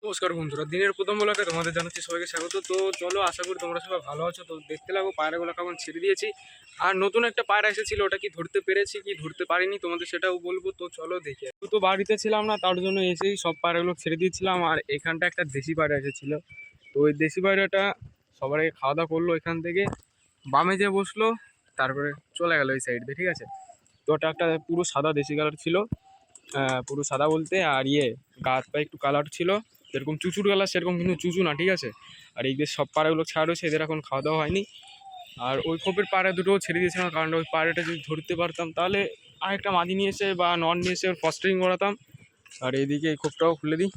নমস্কার বন্ধুরা, দিনের প্রথম ব্লগে তোমাদের জানাচ্ছি সবাইকে স্বাগত। তো চলো, আশা করি তোমরা সবাই ভালো আছো। তো দেখতে লাগো পায়রাগুলো কেমন ছেড়ে দিয়েছি। আর নতুন একটা পায়রা এসেছিল, ওটা কি ধরতে পেরেছি কি ধরতে পারিনি তোমাদের সেটাও বলবো। তো চলো দেখি। তো বাড়িতে ছিলাম না, তার জন্য এসেই সব পায়রাগুলো ছেড়ে দিয়েছিলাম। আর এখানটা একটা দেশি পায়রা এসেছিল, তো ওই দেশি পায়রাটা সবার আগে খাওয়া দাওয়া করলো। এখান থেকে বামে যে বসলো, তারপরে চলে গেল এই সাইড দিয়ে, ঠিক আছে। তো ওটা একটা পুরো সাদা দেশি কালার ছিল, পুরো সাদা বলতে। আর গা হাত পায়ে একটু কালার ছিল, যেরকম চুচুর কালার সেরকম, কিন্তু চুচু না, ঠিক আছে। আর এই যে সব পাড়াগুলো ছাড় হয়েছে, এদের এখন খাওয়া দাওয়া হয়নি। আর ওই খোপের পাড়া দুটোও ছেড়ে দিয়েছিলাম, কারণ ওই পাড়াটা যদি ধরতে পারতাম তাহলে আরেকটা মাদি নিয়ে এসে বা নন নিয়ে এসে ওর ফস্টারিং করাতাম। আর এইদিকে এই খোপটাও খুলে দিই।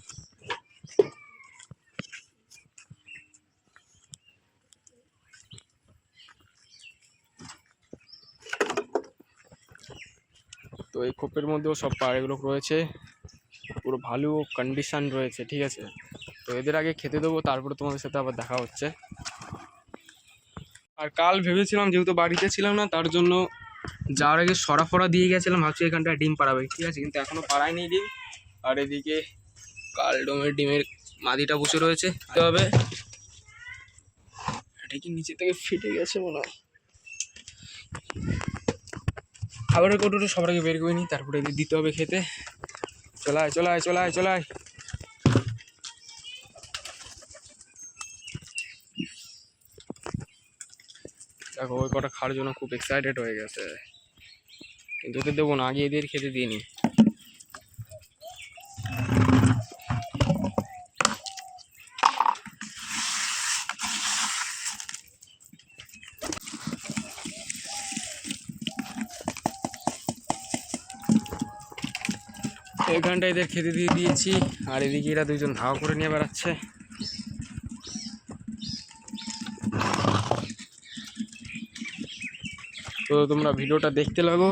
তো এই খোপের মধ্যেও সব পাড়াগুলো রয়েছে, পুরো ভালো কন্ডিশন রয়েছে, ঠিক আছে। তো এদের আগে খেতে দেবো, তারপরে তোমাদের সাথে আবার দেখা হচ্ছে। আর কাল ভেবেছিলাম, যেহেতু বাড়িতে ছিলাম না, তার জন্য যাওয়ার আগে সরা ফরা দিয়ে গেছিলাম, ভাবছি এখানটা ডিম পাড়াবে, ঠিক আছে, কিন্তু এখনো পাড়ায়নি ডিম। আর এদিকে কালডোমের ডিমের মাদিটা বসে রয়েছে, তবে এটা কি নিচে থেকে ফেটে গেছে মনে হয়। খাবারের কৌটোটা সবার আগে বের করে নিই, তারপরে এদের দিতে হবে খেতে। চলায় চলায় চলায় চলায়। দেখো ওই কটা খাওয়ার জন্য খুব এক্সাইটেড হয়ে গেছে, কিন্তু ওদের দেবো না, আগে এদের খেতে দিয়ে নিই। এখানটা এদের খেতে দিয়ে দিয়েছি, আর এদিকে এরা দুজন ধাওয়া করে নিয়ে বেড়াচ্ছে। তো তোমরা ভিডিওটা দেখতে লাগো।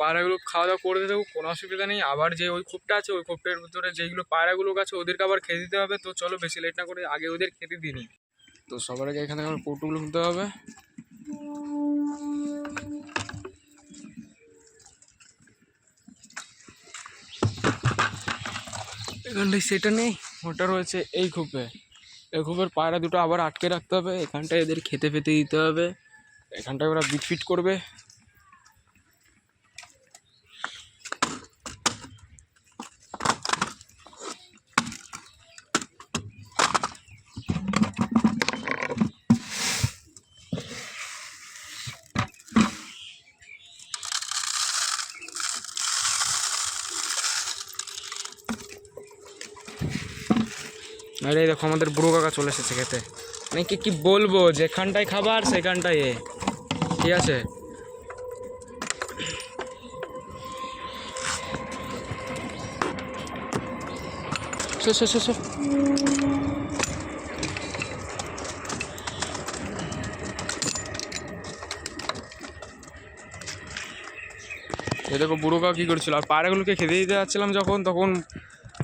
পায়রাগুলো খাওয়া দাওয়া করে দেবো, কোনো অসুবিধা নেই। আবার যে ওই খোপটা আছে, ওই খোপটার ভিতরে যেগুলো পায়রাগুলো আছে ওদেরকে আবার খেতে দিতে হবে। তো চলো বেশি লেট না করে আগে ওদের খেতে দিয়ে নিই। তো সবার আগে এখান থেকে আমার কৌটোগুলো খুলতে হবে। এখানটায় সেটা নেই, ওটা রয়েছে এই খোপে। এই খোপের পায়রা দুটো আবার আটকে রাখতে হবে, এখানটায় এদের খেতে ফেতে দিতে হবে, এখানটায় ওরা বিটফিট করবে। আরে দেখো আমাদের বুড়ো কাকা চলে এসেছে খেতে। মানে কি বলবো, যেখানটায় খাবার সেখানটায় ঠিক আছে। এ দেখো বুড়ো কাকা কী করছিল, আর পায়রাগুলোকে খেতে দিতে যাচ্ছিলাম যখন, তখন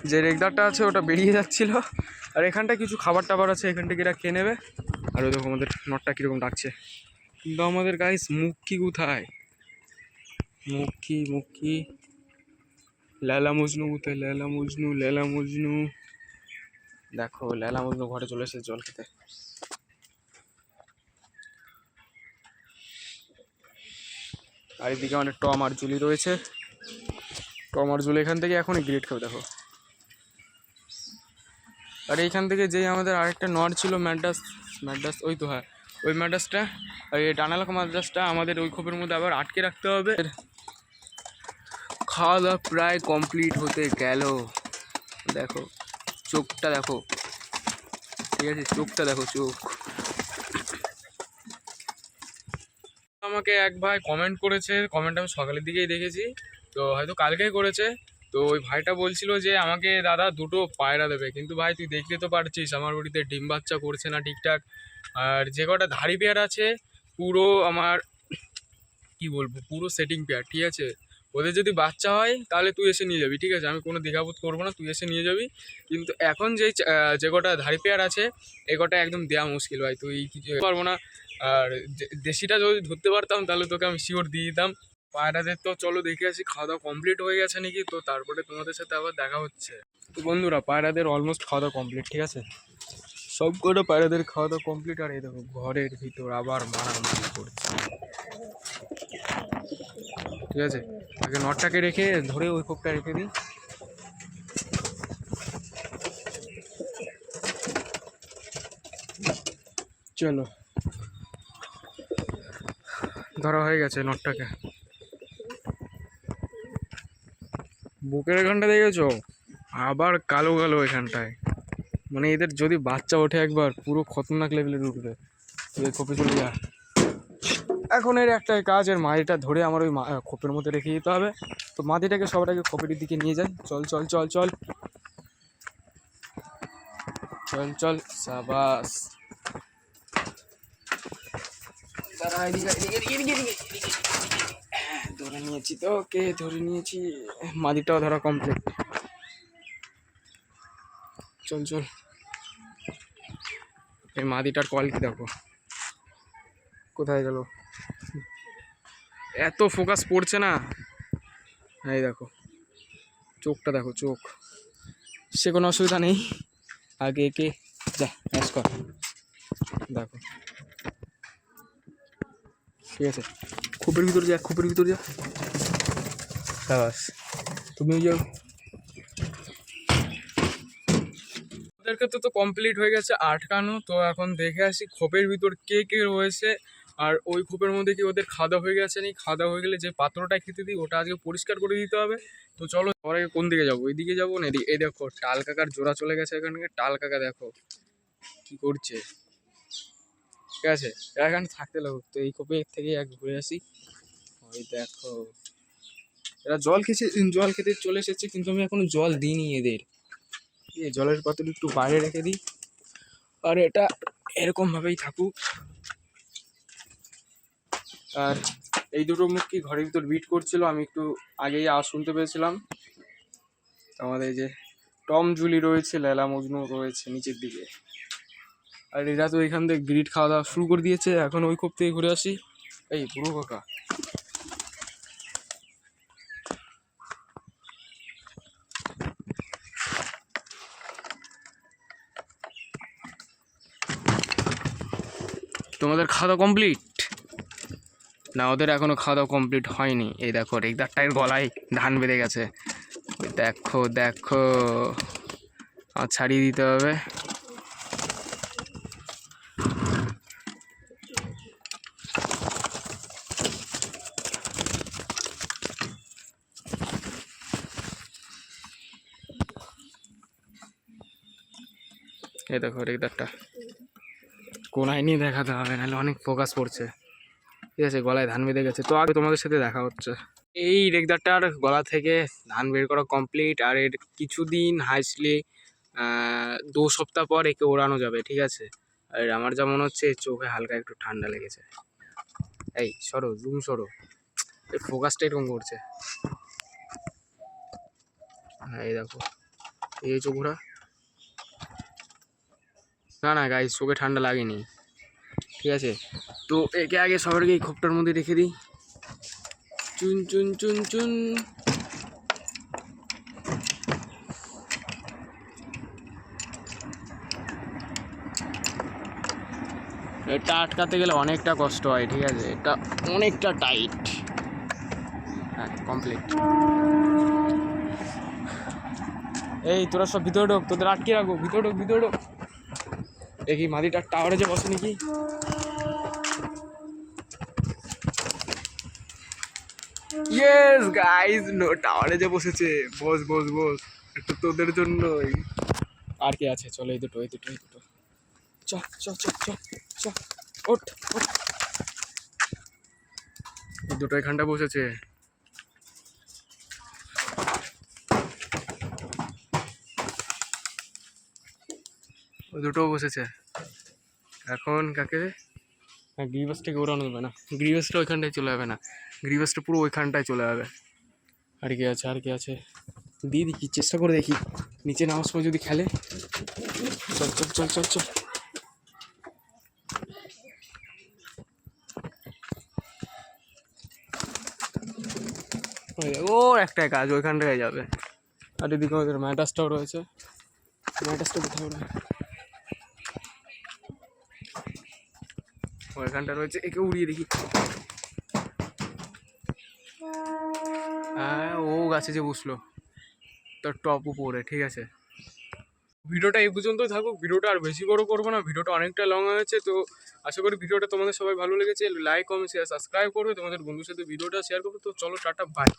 যে রেগদারটা আছে ওটা বেরিয়ে যাচ্ছিল। আর এখানটা কিছু খাবার টাবার আছে, এখান থেকে এরা খেয়ে নেবে। আর ওই দেখো আমাদের নটটা কীরকম ডাকছে, কিন্তু আমাদের গাইস মুখী কোথায়, মুখী লেলা মজনু কোথায়, লেলা মজনু লেলা মজনু। দেখো লেলা মজনু ঘরে চলে এসেছে জল খেতে। আর এদিকে আমাদের টম আর জুলি রয়েছে। টম আর জুলি এখান থেকে এখনই গ্রেট খাবে, দেখো। আর এইখান থেকে যেই আমাদের আরেকটা নট ছিল ম্যাডাস, ওই তো হ্যাঁ, ওই ম্যাডাসটা আর এই ডানালাকা ম্যাডাসটা আমাদের ওই খোপের মধ্যে আবার আটকে রাখতে হবে। খাওয়া দাওয়া প্রায় কমপ্লিট হতে গেল। দেখো চোখটা দেখো, ঠিক আছে, চোখটা দেখো, চোখ। আমাকে এক ভাই কমেন্ট করেছে, কমেন্ট আমি সকালের দিকেই দেখেছি, তো হয়তো কালকেই করেছে। তো ওই ভাইটা বলছিল যে আমাকে দাদা দুটো পায়রা দেবে, কিন্তু ভাই তুই দেখতে তো পারছিস আমার বাড়িতে ডিম বাচ্চা করছে না ঠিকঠাক। আর যে কটা ধাড়ি পেয়ার আছে পুরো আমার কি বলবো, পুরো সেটিং পেয়ার, ঠিক আছে। ওদের যদি বাচ্চা হয় তাহলে তুই এসে নিয়ে যাবি, ঠিক আছে? আমি কোনো দ্বিধাবোধ করবো না, তুই এসে নিয়ে যাবি। কিন্তু এখন যে কটা ধাড়ি পেয়ার আছে এ কটা একদম দেওয়া মুশকিল ভাই, তুই কিছু পারবো না। আর দেশিটা যদি ধরতে পারতাম তাহলে তোকে আমি শিওর দিয়ে দিতাম। পায়রাদের তো চলো দেখে আসি খাওয়া দাওয়া কমপ্লিট হয়ে গেছে নাকি, তো তারপরে তোমাদের সাথে আবার দেখা হচ্ছে। তো বন্ধুরা পায়রাদের অলমোস্ট খাওয়া দাওয়া কমপ্লিট, ঠিক আছে? সব কটা পায়রাদের খাওয়া দাওয়া কমপ্লিট। আর এই দেখো ঘরের ভিতর আবার মারামারি করছে, ঠিক আছে? আগে নটটাকে রেখে ধরে ওই খোপটা রেখে দিই। চলো ধরা হয়ে গেছে নটটাকে। বুকের এখানটা দেখেছো আবার কালো কালো এখানটায়, মানে এদের যদি বাচ্চা ওঠে একবার পুরো খতরনাক লেভেলের উঠবে। তুই খোপে চলে যা। এখন এর একটাই কাজ, এর মাটিটা ধরে আমার ওই খোপের মধ্যে রেখে দিতে হবে। তো মাটিটাকে সবার আগে খোপের দিকে নিয়ে যাই। চল চল চল চল চল চল, সাবাস। ধরে নিয়েছি তো, ওকে ধরে নিয়েছি, মাটিটাও ধরা কমপ্লিট। চল চল, এই মাদিটার কোয়ালিটি দেখো কোথায় গেল, এত ফোকাস পড়ছে না। এই দেখো চোখটা দেখো, চোখ। সে কোনো অসুবিধা নেই, আগে একে যা ম্যাচ কর। দেখো ঠিক আছে, খোপের ভিতর যা, খোপের ভিতর যা, বাস। তুমিও যাও। ওদেরকে তো কমপ্লিট হয়ে গেছে আটকানো। তো এখন দেখে আসি খোপের ভিতর কে কে রয়েছে, আর ওই খোপের মধ্যে কি ওদের খাওয়া দাওয়া হয়ে গেছে নি। খাওয়া দাওয়া হয়ে গেলে যে পাত্রটা খেতে দিই ওটা আজকে পরিষ্কার করে দিতে হবে। তো চলো সবার আগে কোন দিকে যাবো, ওইদিকে যাবো না এদিকে? এই দেখো টাল কাকার জোড়া চলে গেছে এখানে। টাল কাকা দেখো কি করছে, ঠিক আছে? এরা এখানে থাকতে লাগুক। তো এই খোপের থেকে এক ঘুরে আসি। ওই দেখো এরা জল খেতে চলে এসেছে, কিন্তু আমি এখনো জল দিইনি এদের। এই জলের পাত্র একটু বাইরে রেখে দিই, আর এটা এরকম ভাবেই থাকুক। আর এই দুটো মুরগি ঘরের ভিতর বিট করছিল, আমি একটু আগেই আওয়াজ শুনতে পেয়েছিলাম। আমাদের যে টম জুলি রয়েছে, লেলা মজনু রয়েছে নিচের দিকে। আর এরা তো এখান থেকে গ্রিট খাওয়া দাওয়া শুরু করে দিয়েছে। এখন ওই খোপ থেকে ঘুরে আসি। এই বুড়ো কাকা, তোমাদের খাওয়া দাওয়া কমপ্লিট না? ওদের এখনো খাওয়া দাওয়া কমপ্লিট হয়নি। এই দেখো রেগদারটার গলায় ধান বেঁধে গেছে। দেখো দেখো, আর ছাড়িয়ে দিতে হবে। এই দেখো রেগদারটা কোনায় নিয়ে দেখাতে হবে, নাহলে অনেক ফোকাস পড়ছে, ঠিক আছে? গলায় ধান বেঁধে গেছে। তো আগে তোমাদের সাথে দেখা হচ্ছে। এই রেগদারটার গলা থেকে ধান বের করা কমপ্লিট। আর এর কিছুদিন হাইসলি 2 সপ্তাহ পর একে ওড়ানো যাবে, ঠিক আছে? আর আমার যা মনে হচ্ছে চোখে হালকা একটু ঠান্ডা লেগেছে। এই সরো, জুম সরো, এই ফোকাসটা এরকম করছে। হ্যাঁ এই দেখো, এই চোখ ঘোরা। না না গাইস, চোখে ঠান্ডা লাগেনি, ঠিক আছে? তো একে আগে সবার আগে এই খোপটার মধ্যে রেখে দিই। চুন চুন চুন চুন। এটা আটকাতে গেলে অনেকটা কষ্ট হয়, ঠিক আছে? এটা অনেকটা টাইট। হ্যাঁ কমপ্লিট। এই তোরা সব ভিতরে ঢোক, তোদের আটকে রাখবো, ভিতরে ঢোক, ভিতরে ঢোক। দেখি মাদিটার টাওয়ারে যে বসে নাকি। ইয়েস গাইস, নো টাওয়ারে যে বসেছে। বস বস বস, একটু তোদের জন্যই। আর কে আছে? চলো এই দুটো, এই দুটো, এই দুটো। চ চ চ চ চ, ওঠ ওঠ। এই দুটো এখানটা বসেছে। ওই দুটোও বসেছে। এখন কাকে? হ্যাঁ গ্রিবাসটাকে ওড়ানো যাবে না, গ্রিবাসটা ওইখানটায় চলে যাবে না, গ্রিবাসটা পুরো ওইখানটায় চলে যাবে। আর কি আছে, আর কি আছে, দিয়ে দেখি, চেষ্টা করে দেখি নিচে নামার সময় যদি খেলে। চল চল চল চল চল। ও একটাই কাজ, ওইখানটায় যাবে। আর এদিকে ওদের ম্যাটাসটাও রয়েছে। ম্যাটাসটা কোথাও ওইখানটা রয়েছে, একে উড়িয়ে দেখি। হ্যাঁ, ও গাছে যে বসলো তার টপ উপরে। ঠিক আছে, ভিডিওটা এই পর্যন্তই থাকুক। ভিডিওটা আর বেশি বড় করবো না, ভিডিওটা অনেকটা লং হয়েছে। তো আশা করি ভিডিওটা তোমাদের সবাই ভালো লেগেছে। লাইক, কমেন্ট, শেয়ার, সাবস্ক্রাইব করবে, তোমাদের বন্ধুর সাথে ভিডিওটা শেয়ার করবে। তো চলো, টাটা, বাই।